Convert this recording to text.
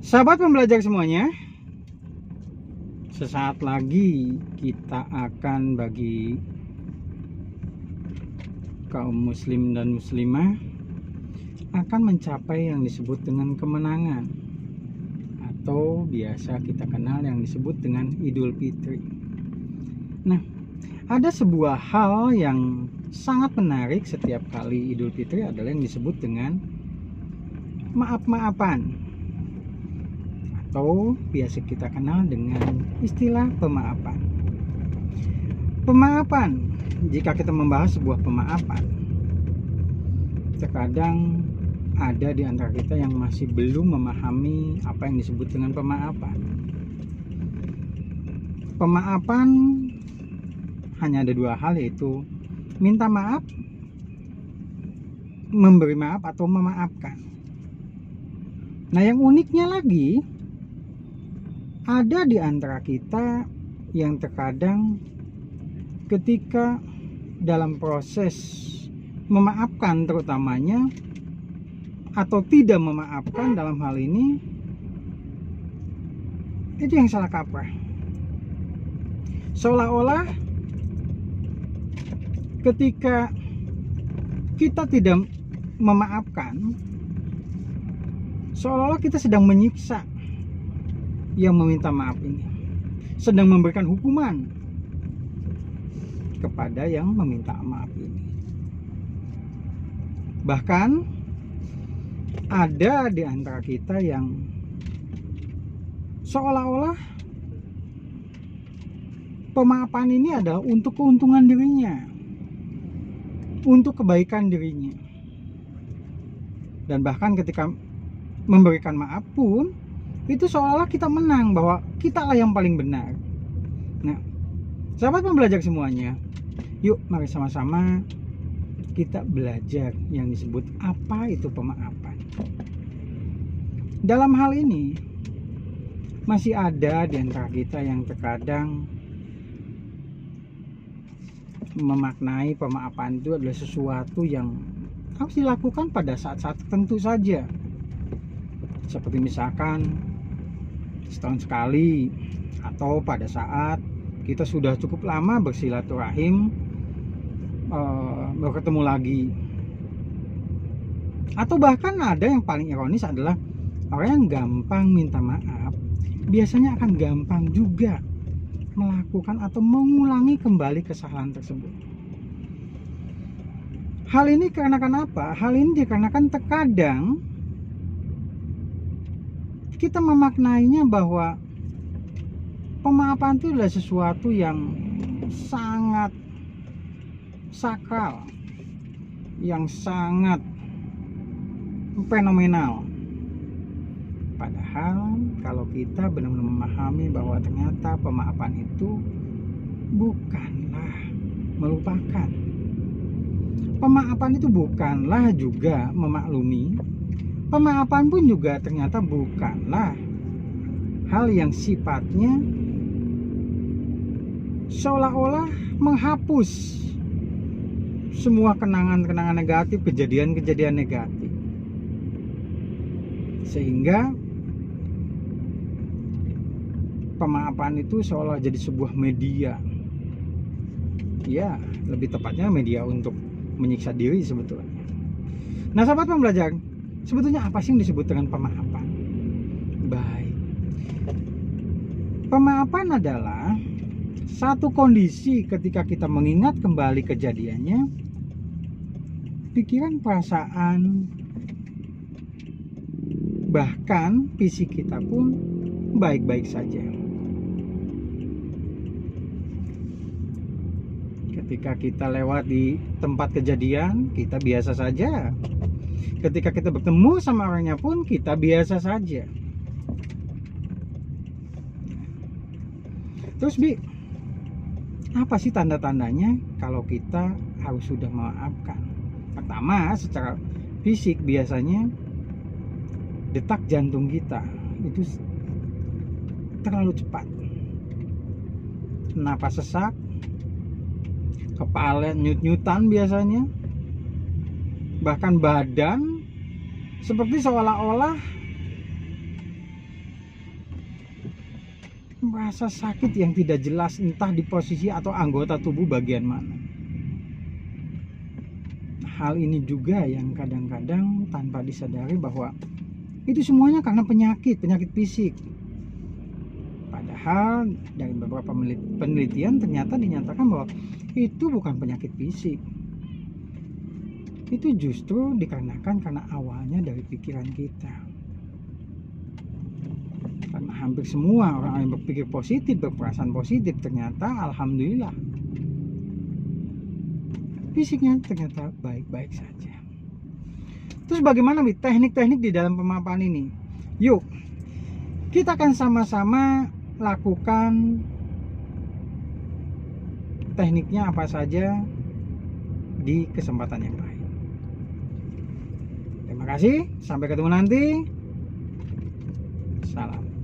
Sahabat pembelajar semuanya, sesaat lagi kita akan bagi kaum muslim dan muslimah akan mencapai yang disebut dengan kemenangan, atau biasa kita kenal yang disebut dengan Idul Fitri. Nah, ada sebuah hal yang sangat menarik setiap kali Idul Fitri adalah yang disebut dengan maaf-maafan, atau biasa kita kenal dengan istilah pemaafan. Pemaafan, jika kita membahas sebuah pemaafan, terkadang ada di antara kita yang masih belum memahami apa yang disebut dengan pemaafan. Pemaafan hanya ada dua hal, yaitu minta maaf, memberi maaf, atau memaafkan. Nah, yang uniknya lagi, ada di antara kita yang terkadang ketika dalam proses memaafkan terutamanya, atau tidak memaafkan dalam hal ini, itu yang salah kaprah. Seolah-olah ketika kita tidak memaafkan, seolah-olah kita sedang menyiksa yang meminta maaf ini, sedang memberikan hukuman kepada yang meminta maaf ini. Bahkan ada di antara kita yang seolah-olah pemaafan ini adalah untuk keuntungan dirinya, untuk kebaikan dirinya. Dan bahkan ketika memberikan maaf pun, itu seolah-olah kita menang, bahwa kita lah yang paling benar. Nah, sahabat pembelajar semuanya, yuk mari sama-sama kita belajar yang disebut apa itu pemaafan. Dalam hal ini, masih ada di antara kita yang terkadang memaknai pemaafan itu adalah sesuatu yang harus dilakukan pada saat-saat tertentu saja. Seperti misalkan setahun sekali, atau pada saat kita sudah cukup lama bersilaturahim, baru ketemu lagi. Atau bahkan ada yang paling ironis adalah orang yang gampang minta maaf biasanya akan gampang juga melakukan atau mengulangi kembali kesalahan tersebut. Hal ini dikarenakan apa? Hal ini dikarenakan terkadang kita memaknainya bahwa pemaafan itu adalah sesuatu yang sangat sakral, yang sangat fenomenal. Padahal kalau kita benar-benar memahami bahwa ternyata pemaafan itu bukanlah melupakan. Pemaafan itu bukanlah juga memaklumi. Pemaafan pun juga ternyata bukanlah hal yang sifatnya seolah-olah menghapus semua kenangan-kenangan negatif, kejadian-kejadian negatif, sehingga pemaafan itu seolah jadi sebuah media, ya lebih tepatnya media untuk menyiksa diri sebetulnya. Nah, sahabat pembelajar, sebetulnya apa sih yang disebut dengan pemaafan? Baik, pemaafan adalah satu kondisi ketika kita mengingat kembali kejadiannya, pikiran, perasaan, bahkan fisik kita pun baik-baik saja. Ketika kita lewat di tempat kejadian, kita biasa saja. Ketika kita bertemu sama orangnya pun kita biasa saja. Terus apa sih tanda-tandanya kalau kita harus sudah memaafkan? Pertama, secara fisik biasanya detak jantung kita itu terlalu cepat, napas sesak, kepala nyut-nyutan biasanya, bahkan badan seperti seolah-olah rasa sakit yang tidak jelas, entah di posisi atau anggota tubuh bagian mana. Hal ini juga yang kadang-kadang tanpa disadari bahwa itu semuanya karena penyakit fisik. Padahal dari beberapa penelitian ternyata dinyatakan bahwa itu bukan penyakit fisik. Itu justru dikarenakan karena awalnya dari pikiran kita. Karena hampir semua orang yang berpikir positif, berperasaan positif, ternyata alhamdulillah fisiknya ternyata baik-baik saja. Terus bagaimana nih teknik-teknik di dalam pemaparan ini? Yuk, kita akan sama-sama lakukan tekniknya apa saja di kesempatan yang lain. Terima kasih, sampai ketemu nanti. Salam.